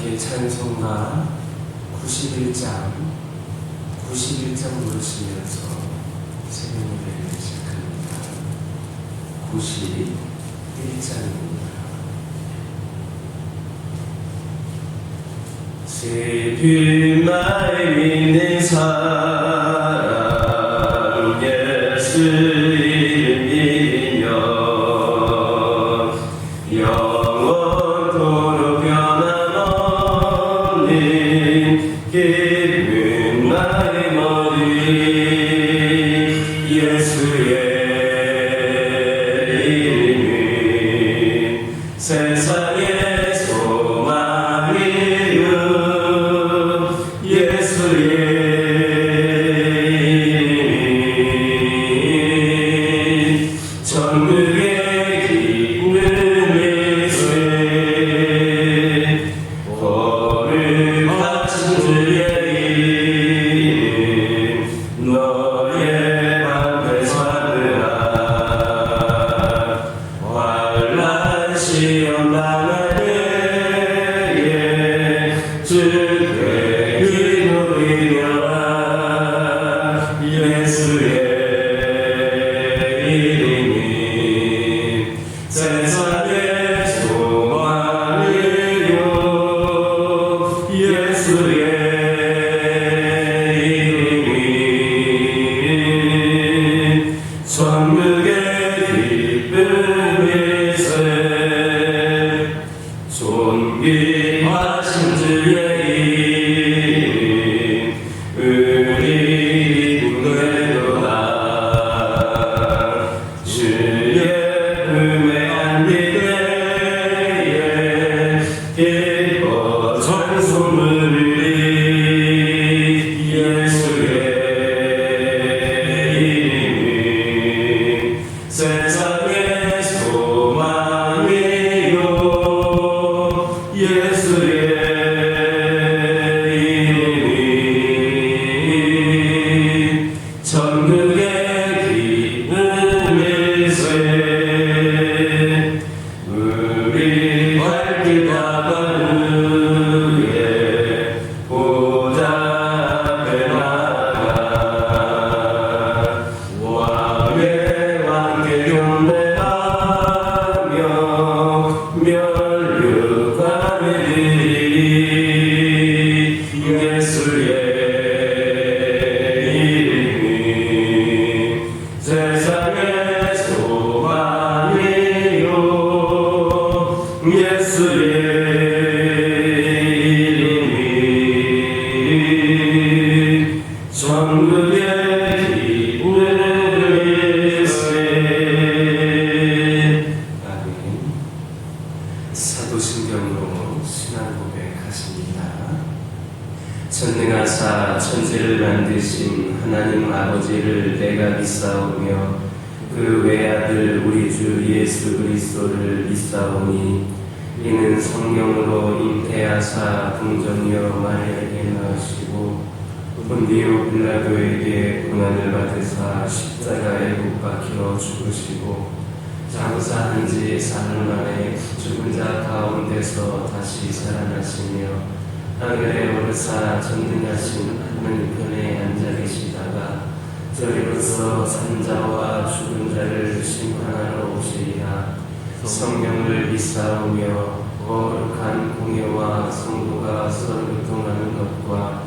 함께 찬송가 91장 부르시면서 새벽 예배를 시작합니다. 91장입니다. 새벽날 믿는 사람 예수 이름 믿으며 영원토록 변함없는 기쁜 나의 머리 예수의 이름은 세상의 소망이요 예수의 이름은 천국의 기쁨일세 거룩하신 주의 이름 너의 맘에 사느라 환난 시험 당하네 주께 기도드려라 예수의 이름이 세상의 소망이요 예수의 이름이 천국의 기쁨일세 존귀하신 주의 이름 우리 부르노라 주의 품에 안길 때에 기뻐 찬송을 예수의 이름은 세상의 소망이요 예수의 이름은 천국의 기쁨일세 우리 발길 다가는 후에 보좌 앞에 나가 왕의 왕께 경배하며 멸류관을 예수의 이름은 세상의 소망이요 예수의 이름은 천국의 기쁨일세. 아멘. 사도신경으로 신앙 고백하십니다. 전능하사 천지를 만드신 하나님 아버지를 내가 믿사오며 그 외아들 우리 주 예수 그리스도를 믿사오니 이는 성령으로 잉태하사 동정녀 마리아에게 낳으시고 본디오 빌라도에게 고난을 받으사 십자가에 못 박혀 죽으시고 장사한 지 사흘 만에 죽은 자 가운데서 다시 살아나시며 하늘에 오르사 전능하신 하나님 편에 앉아 계시다가 저리로서 산자와 죽은 자를 심판하러 오시리라. 성령을 믿사오며 거룩한 공예와 성도가 서로 교통하는 것과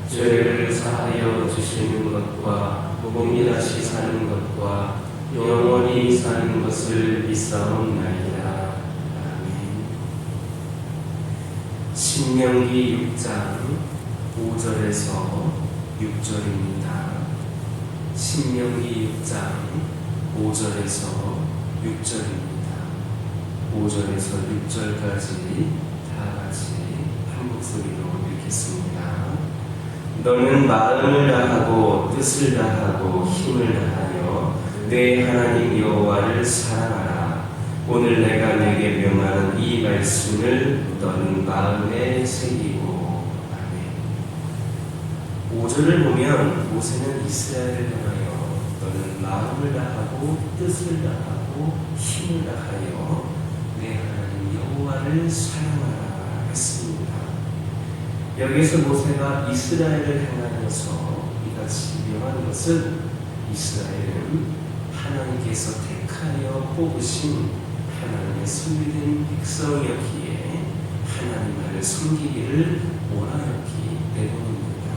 죄를 사하여 주시는 것과 몸이 다시 사는 것과 영원히 사는 것을 믿사옵나이다. 아멘. 신명기 6장 5절에서 6절입니다. 신명기 6장 5절에서 6절입니다. 5절에서 6절까지 다 같이 한 목소리로 읽겠습니다. 너는 마음을 다하고 뜻을 다하고 힘을 다하여 내 하나님 여호와를 사랑하라. 오늘 내가 내게 명하는 이 말씀을 너는 마음에 새기고. 아멘. 5절을 보면 모세는 이스라엘을 향하여 너는 마음을 다하고 뜻을 다하고 힘을 다하여 내 하나님 여호와를 사랑하라 했습니다. 여기서 모세가 이스라엘을 향하여서 이같이 명한 것은 이스라엘은 하나님께서 택하여 뽑으신 하나님의 소유된 백성이었기에 하나님을 섬기기를 원하였기 때문입니다.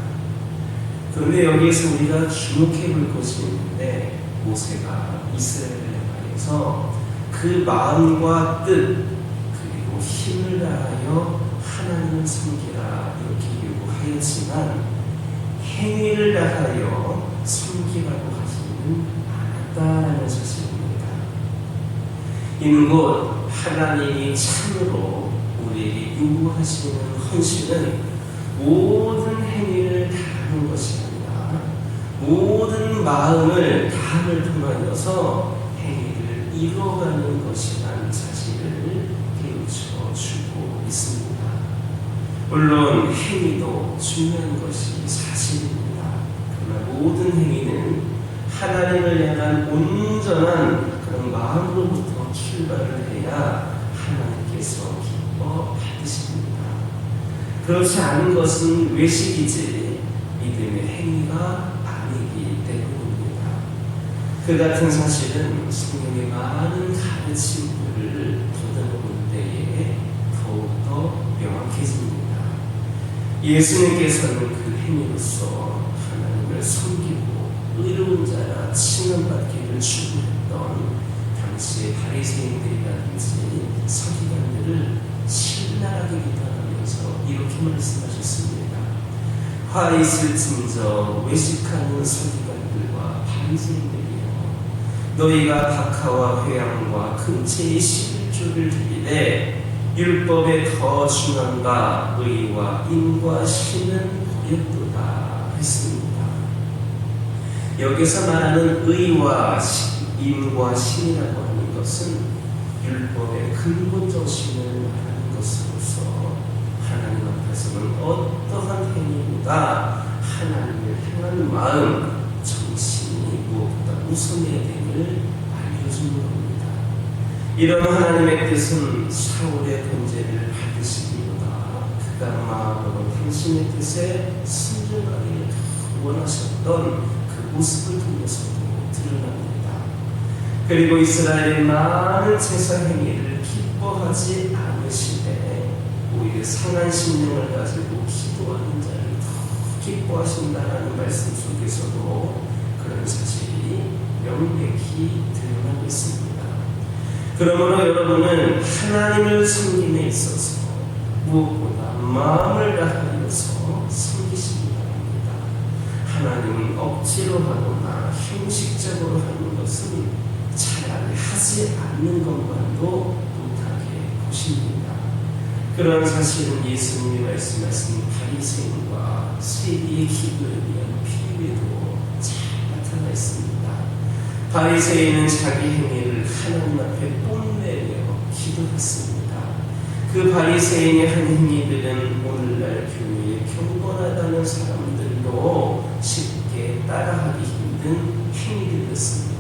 그런데 여기에서 우리가 주목해 볼 것이 있는데 모세가 이스라엘을 향하여서 그 마음과 뜻 그리고 힘을 다하여 하나님을 섬기라 이렇게 요구하였지만 행위를 다하여 섬기라고 하지는 않았다라는 사실입니다. 이는 곧 하나님이 참으로 우리에게 요구하시는 헌신은 모든 행위를 다하는 것이 아니라 모든 마음을 다함을 통하여서 행위를 이루어가는 것이라는 사실을 깨우쳐 주고 있습니다. 물론 행위도 중요한 것이 사실입니다. 그러나 모든 행위는 하나님을 향한 온전한 그런 마음으로부터 출발을 해야 하나님께서 기뻐 받으십니다. 그렇지 않은 것은 외식이지 믿음의 행위가 아니기 때문입니다. 그 같은 사실은 성경의 많은 가르침들을 보다보는 때에 더욱더 명확해집니다. 예수님께서는 그 행위로서 하나님을 섬기고 의로운 자라 칭함받기를 추구했던 당시의 바리새인들이라든지 서기관들을 신랄하게 비판하면서 이렇게 말씀하셨습니다. 화 있을진저 외식하는 서기관들과 바리새인들이여, 너희가 박하와 회양과 금채의 11조를 드리되 율법에 더 중한가 의와 인과 신은 버렸도다 했습니다. 여기서 말하는 의와 인과 신이라고 하는 것은 율법의 근본적 신을 말하는 것으로서 하나님 앞에서는 어떠한 행위보다 하나님을 향한 마음, 정신이 무엇보다 우선해야 됨을 알려주는 겁니다. 이런 하나님의 뜻은 사울의 번제를 받으시기보다 그가 마음으로 당신의 뜻에 순종하기를 원하셨던 그 모습을 통해서도 드러납니다. 그리고 이스라엘의 많은 제사 행위를 기뻐하지 않으시되 오히려 상한 심령을 가지고 기도하는 자를 더 기뻐하신다는 말씀 속에서도 그런 사실이 명백히 드러나고 있습니다. 그러므로 여러분은 하나님을 섬김에 있어서 무엇보다 마음을 다하여서 섬기시기 바랍니다. 하나님은 억지로 하거나 형식적으로 하는 것은 차라리 하지 않는 것만도 못하게 보십니다. 그런 사실은 예수님이 말씀하신 바리새인과 세리의 기도에 대한 비유에도 잘 나타나 있습니다. 바리새인은 자기 행위를 하나님 앞에 뽐내며 기도했습니다. 그 바리새인의 한 행위들은 오늘날 교회에 경건하다는 사람들도 쉽게 따라하기 힘든 행위들이었습니다.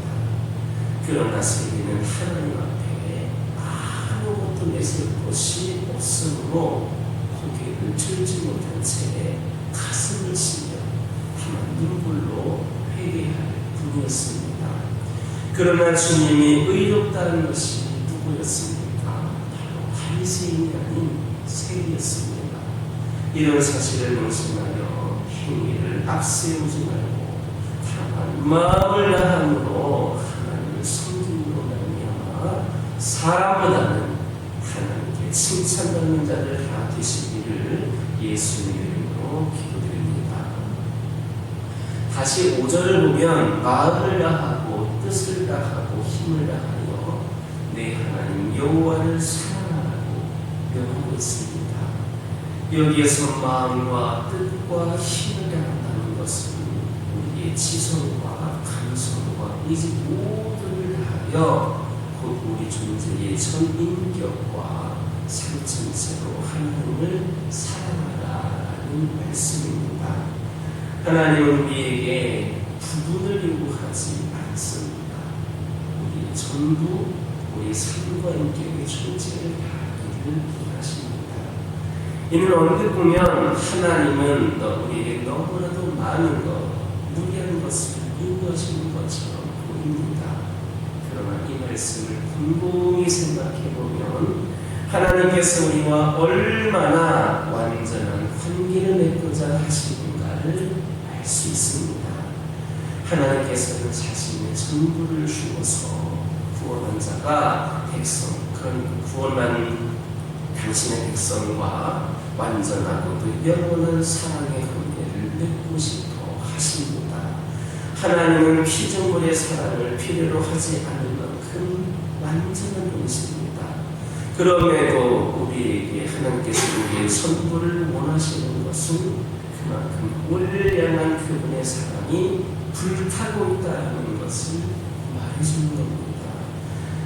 그러나 세리는 하나님 앞에 아무것도 내세울 것이 없으므로 고개를 들지 못한 채 가슴을 치며 다만 눈물로 회개할 뿐이었습니다. 그러나 주님이 의롭다는 것이 누구였습니까? 바로 바리새인이 아닌 세리였습니다. 이런 사실을 명심하여 행위를 앞세우지 말고 다만 마음을 다함으로 하나님을 섬김으로 말미암아 사람보다는 하나님께 칭찬받는 자들 다 되시기를 예수님의 이름으로 기도드립니다. 다시 5절을 보면 마음을 다하고 뜻을 다하고 힘을 다하여 내 하나님 여호와를 사랑하라고 명하고 있습니다. 여기에서 마음과 뜻과 힘을 다한다는 것은 우리의 지성과 감성과 의지 모두를 다하여 곧 우리 존재의 전 인격과 생천체로 하나님을 사랑하라는 말씀입니다. 하나님은 우리에게 부분을 요구하지 않습니다. 우리 전부 우리 삶과 인격의 존재를 다하기를 원하십니다. 이는 언뜻 보면 하나님은 우리에게 너무나도 많은 것, 무리한 것을 요구하시는 것처럼 보입니다. 그러나 이 말씀을 곰곰이 생각해보면 하나님께서 우리와 얼마나 완전한 관계를 맺고자 하시는가를 알 수 있습니다. 하나님께서는 자신의 전부를 주어서 구원한 자가 백성, 그런 구원한 당신의 백성과 완전하고 또 영원한 사랑의 관계를 맺고 싶어 하십니다. 하나님은 피조물의 사랑을 필요로 하지 않을 만큼 완전한 분이십니다. 그럼에도 우리에게 하나님께서 우리의 선물을 원하시는 것은 그만큼 우리를 향한 그분의 사랑이 불타고 있다는 것을 말해주는 겁니다.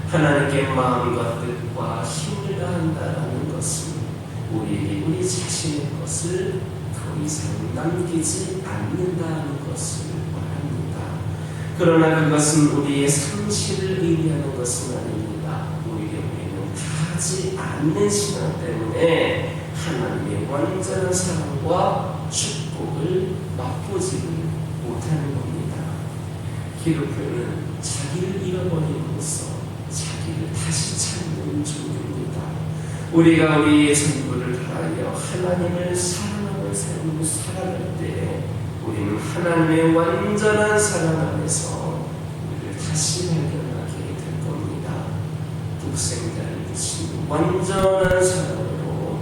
하나님께 마음과 뜻과 힘을 다한다는 것은 우리에게 우리 자신의 것을 더 이상 남기지 않는다는 것을 말합니다. 그러나 그것은 우리의 상실을 의미하는 것은 아닙니다. 오히려 우리는 다하지 않는 신앙 때문에 하나님의 완전한 사랑과 축복을 맛보지를 못하는 겁니다. 기독교는 자기를 잃어버림으로써 자기를 다시 찾는 종교입니다. 우리가 우리의 전부를 다하여 하나님을 사랑하는 삶을 살아갈 때 우리는 하나님의 완전한 사랑 안에서 우리를 다시 발견하게 될 겁니다. 독생자를 주신 완전한 사랑으로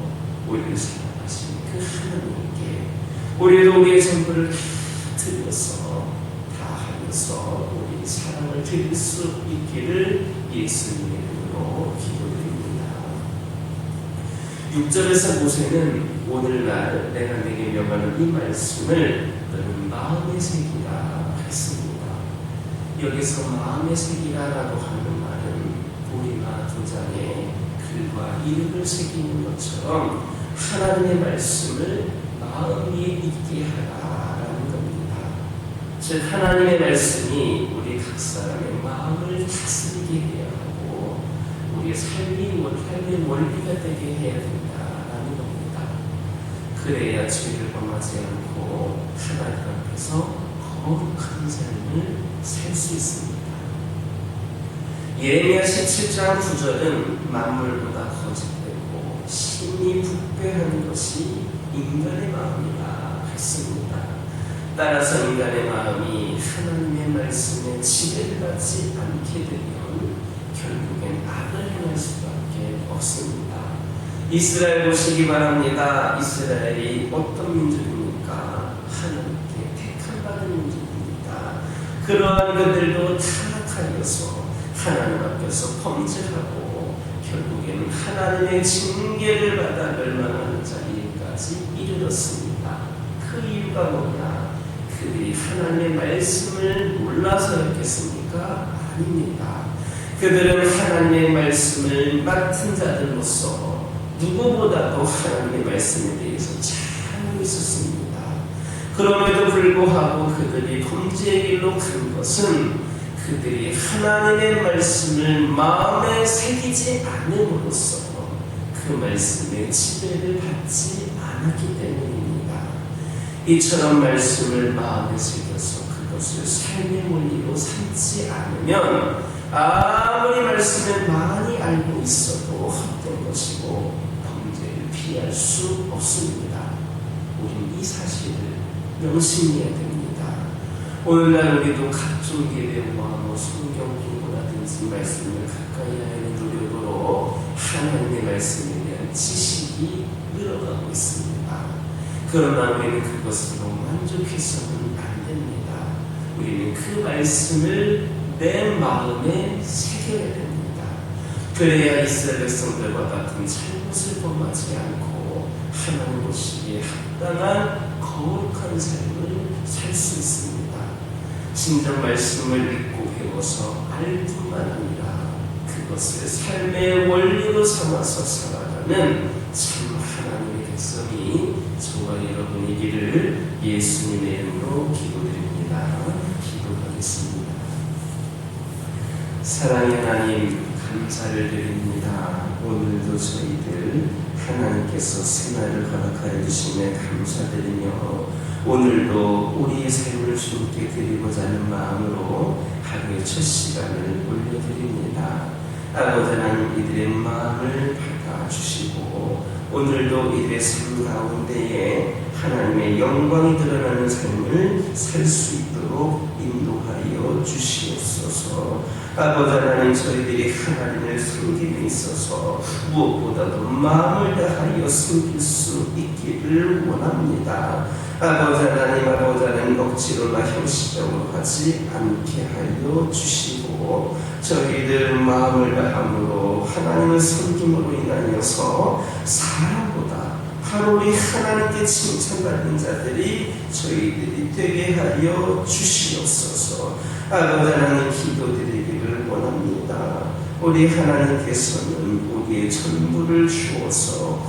우리를 사랑하신 그 하나님께 우리도 우리의 전부를 다 드려서 다하여서 우리 사랑을 드릴 수 있기를 예수님의 이름으로 기도드립니다. 6절에서 모세는 오늘날 내가 내게 명하는 이 말씀을 너는 마음에 새기라 했습니다. 여기서 마음에 새기라라고 하는 말은 돌이나 도장에 글과 이름을 새기는 것처럼 하나님의 말씀을 마음 위에 있게 하라라는 겁니다. 즉 하나님의 말씀이 우리 각 사람의 마음을 다스리게 해야 하고 우리의 삶의 원리가 되게 해야 된다라는 겁니다. 그래야 죄를 범하지 않고 하나님 앞에서 거룩한 삶을 살 수 있습니다. 예레미야 17장 9절은 만물보다 거짓되고 심히 부패한 것이 인간의 마음이라 했습니다. 따라서 인간의 마음이 하나님의 말씀에 지배를 받지 않게 되면 결국엔 악을 행할 수밖에 없습니다. 이스라엘 보시기 바랍니다. 이스라엘이 어떤 민족입니까? 하나님께 택함받은 민족입니다. 그러한 그들도 타락하여서 하나님 앞에서 범죄하고 결국에는 하나님의 징계를 받아 멸망하는 자리까지 이르렀습니다. 그 이유가 뭐냐? 그들이 하나님의 말씀을 몰라서였겠습니까? 아닙니다. 그들은 하나님의 말씀을 맡은 자들로서 누구보다도 하나님의 말씀에 대해서 잘 알고 있었습니다. 그럼에도 불구하고 그들이 범죄의 길로 간 것은 그들이 하나님의 말씀을 마음에 새기지 않음으로써 그 말씀의 지배를 받지 않았기 때문입니다. 이처럼 말씀을 마음에 새겨서 그것을 삶의 원리로 삼지 않으면 아무리 말씀을 많이 알고 있어도 헛된 것이고 범죄를 피할 수 없습니다. 우리는 이 사실을 명심해야 됩니다. 오늘날 우리도 각종 예배와 성경 공부라든지 말씀을 가까이 하는 노력으로 하나님의 말씀에 대한 지식이 늘어가고 있습니다. 그러나 우리는 그것으로 만족해서는 안 됩니다. 우리는 그 말씀을 내 마음에 새겨야 됩니다. 그래야 이스라엘 백성들과 같은 잘못을 범하지 않고 하나님 보시기에 합당한 거룩한 삶을 살 수 있습니다. 진정 말씀을 읽고 배워서 알 뿐만 아니라 그것을 삶의 원리로 삼아서 살아가는 참 하나님의 백성이 저와 여러분이기를 예수님의 이름으로 기도드립니다. 기도하겠습니다. 사랑의 하나님 감사를 드립니다. 오늘도 저희들 하나님께서 새날을 허락하여 주심에 감사드리며 오늘도 우리의 삶을 주님께 드리고자 하는 마음으로 하루의 첫 시간을 올려드립니다. 아버지 하나님, 이들의 마음을 받아주시고 오늘도 이들의 삶 가운데에 하나님의 영광이 드러나는 삶을 살 수 있도록 인도하여 주시옵소서. 아버지 하나님, 저희들이 하나님을 섬김에 있어서 무엇보다도 마음을 다하여 섬길 수 있기를 원합니다. 아버지 하나님, 억지로나 형식적으로 하지 않게 하여 주시고 저희들 마음을 다함으로 하나님을 섬김으로 인하여서 사람보다 바로 우리 하나님께 칭찬받는 자들이 저희들이 되게 하여 주시옵소서. 아버지 하나님, 기도드리기를 원합니다. 우리 하나님께서는 우리의 전부를 주어서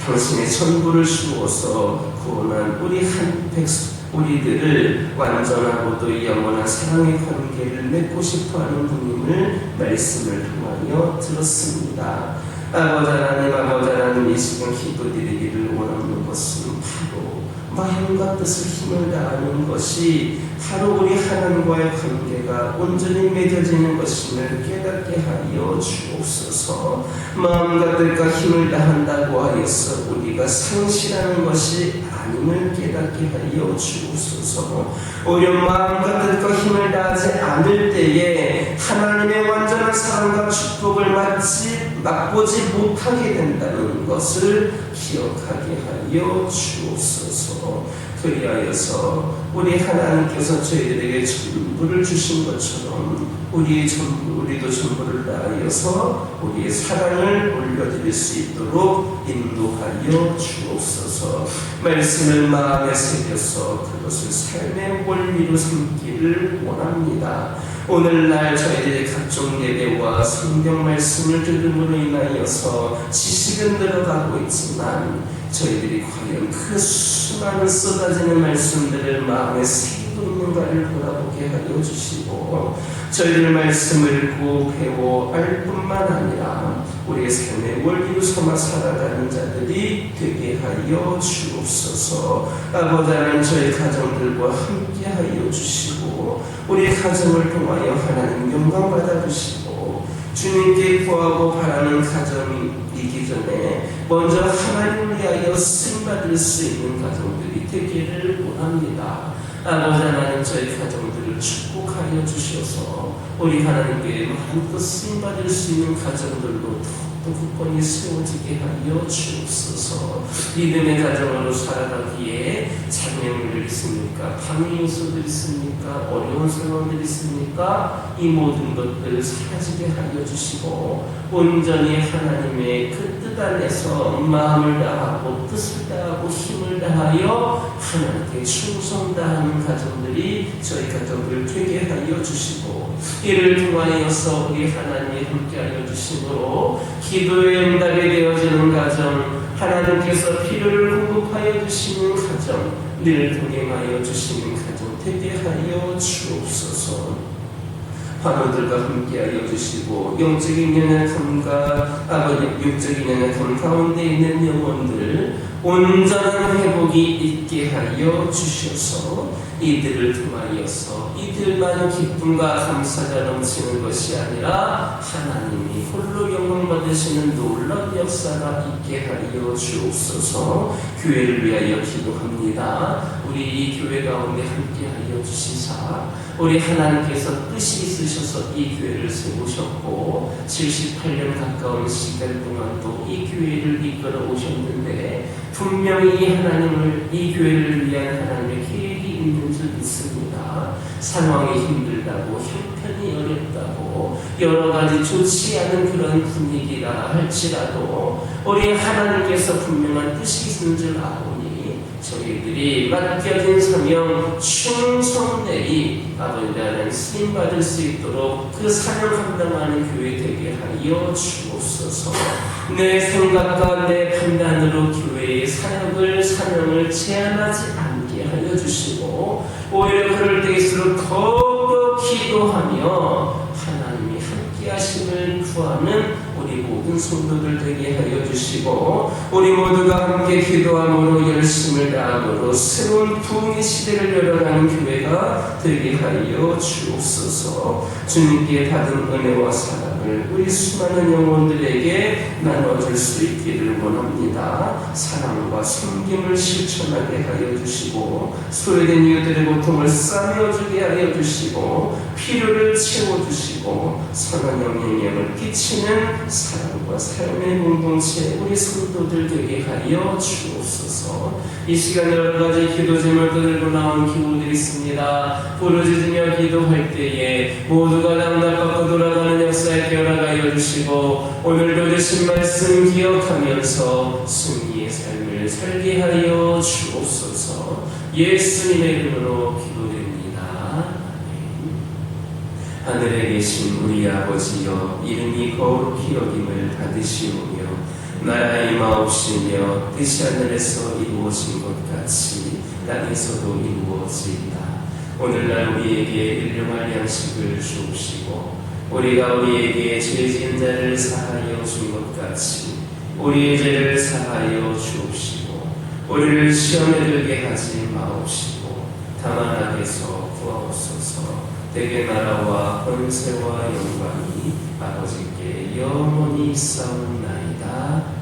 당신의 전부를 주어서 구원한 우리 한 백성 우리들을 완전하고도 영원한 사랑의 관계를 맺고 싶어하는 분임을 말씀을 통하여 들었습니다. 아버지 하나님, 이 시간 기도드리기를 원하는 것은 바로 마음과 뜻을 힘을 다하는 것이 바로 우리 하나님과의 관계가 온전히 맺어지는 것임을 깨닫게 하여 주옵소서. 마음과 뜻과 힘을 다한다고 하여서 우리가 상실하는 것이 아님을 깨닫게 하여 주옵소서. 오히려 마음과 뜻과 힘을 다하지 않을 때에 하나님의 완전한 사랑과 축복을 맛보지 못하게 된다는 것을 기억하게 하여 주옵소서. 그리하여서 우리 하나님께서 저희들에게 전부를 주신 것처럼 우리도 전부를 다하여서 우리의 사랑을 올려드릴 수 있도록 인도하여 주옵소서. 말씀을 마음에 새겨서 그것을 삶의 원리로 삼기를 원합니다. 오늘날 저희들의 각종 예배와 성경 말씀을 들음으로 인하여서 지식은 들어가고 있지만 저희들이 과연 그 수많은 쏟아지는 말씀들을 마음에 새기고 있는가를 돌아보게 하여 주시고 저희들 말씀을 읽고 배워 알 뿐만 아니라 우리의 삶의 원리로 삼아 살아가는 자들이 되게 하여 주옵소서. 아버지 하나님, 저희 가정들과 함께 하여 주시고 우리의 가정을 통하여 하나님 영광 받아 주시고 주님께 구하고 바라는 가정이기 전에 먼저 하나님을 위하여 쓰임받을 수 있는 가정들이 되기를 원합니다. 아버지 하나님, 저희 가정들을 축복하여 주셔서 우리 하나님께 마음껏 쓰임받을 수 있는 가정들로 또 굳건히 세워지게 하여 주옵소서. 믿음의 가정으로 살아가기에 장애물들 있습니까? 방해 요소들 있습니까? 어려운 상황들 있습니까? 이 모든 것들을 사라지게 하여 주시고 온전히 하나님의 그 뜻 안에서 마음을 다하고 뜻을 다하고 힘을 다하여 하나님께 충성 다하는 가정들이 저희 가정들 되게 하여 주시고 이를 통하여서 우리 하나님이 함께하여 주심으로 기도의 응답이 되어지는 가정, 하나님께서 필요를 공급하여 주시는 가정, 늘 동행하여 주시는 가정 되게 하여 주옵소서. 환우들과 함께하여 주시고 영적인 연약함과 육적인 연약함 가운데 있는 영혼들 온전한 회복이 있게 하여 주셔서 이들을 통하여서 이들만 기쁨과 감사가 넘치는 것이 아니라 하나님이 홀로 영광 받으시는 놀라운 역사가 있게 하여 주옵소서. 교회를 위하여 기도합니다. 우리 이 교회 가운데 함께하여 주시사 우리 하나님께서 뜻이 있으셔서 이 교회를 세우셨고 78년 가까운 시간 동안 또 이 교회를 이끌어 오셨는데 분명히 이 교회를 위한 하나님의 계획이 있는 줄 믿습니다. 상황이 힘들다고 형편이 어렵다고 여러 가지 좋지 않은 그런 분위기라 할지라도 우리 하나님께서 분명한 뜻이 있는 줄 아오니 저희들이 맡겨진 사명 충성되이 아버지 하나님 쓰임받을 수 있도록 그 사명 감당하는 교회 되게 하여 주옵소서. 내 생각과 내 판단으로 교회의 사명을 제한하지 않게 하여 주시고 오히려 그럴 때일수록 더욱더 기도하며 하나님이 함께 하심을 구하는 우리 모든 성도들 되게 하여 주시옵소서. 주시고 우리 모두가 함께 기도함으로 열심을 다함으로 새로운 부흥의 시대를 열어가는 교회가 되게 하여 주옵소서. 주님께 받은 은혜와 사랑을 우리 수많은 영혼들에게 나눠줄 수 있기를 원합니다. 사랑과 섬김을 실천하게 하여 주시고 소외된 이웃들의 고통을 싸매어주게 하여 주시고 필요를 채워주시고 선한 영향력을 끼치는 사랑과 삶의 공동체 우리 성도들 되게 하여 주옵소서. 이 시간 여러 가지 기도 제목을 들고 나온 기도들이 있습니다. 부르짖으며 기도할 때에 모두가 낭납받고 돌아가는 역사에 깨어나가여 주시고 오늘도 주신 말씀 기억하면서 승리의 삶을 살게 하여 주옵소서. 예수님의 이름으로 기도드립니다. 하늘에 계신 우리 아버지여, 이름이 거룩히 여김을 받으시오며 나라의 임하옵시며 뜻이 하늘에서 이루어진 것 같이 땅에서도 이루어지이다. 오늘날 우리에게 일용할 양식을 주옵시고 우리가 우리에게 죄 지은 자를 사하여 준 것 같이 우리의 죄를 사하여 주옵시고 우리를 시험에 들게 하지 마옵시고 다만 악에서 구하옵소서. 대개 나라와 권세와 영광이 아버지께 영원히 있사옵나이다.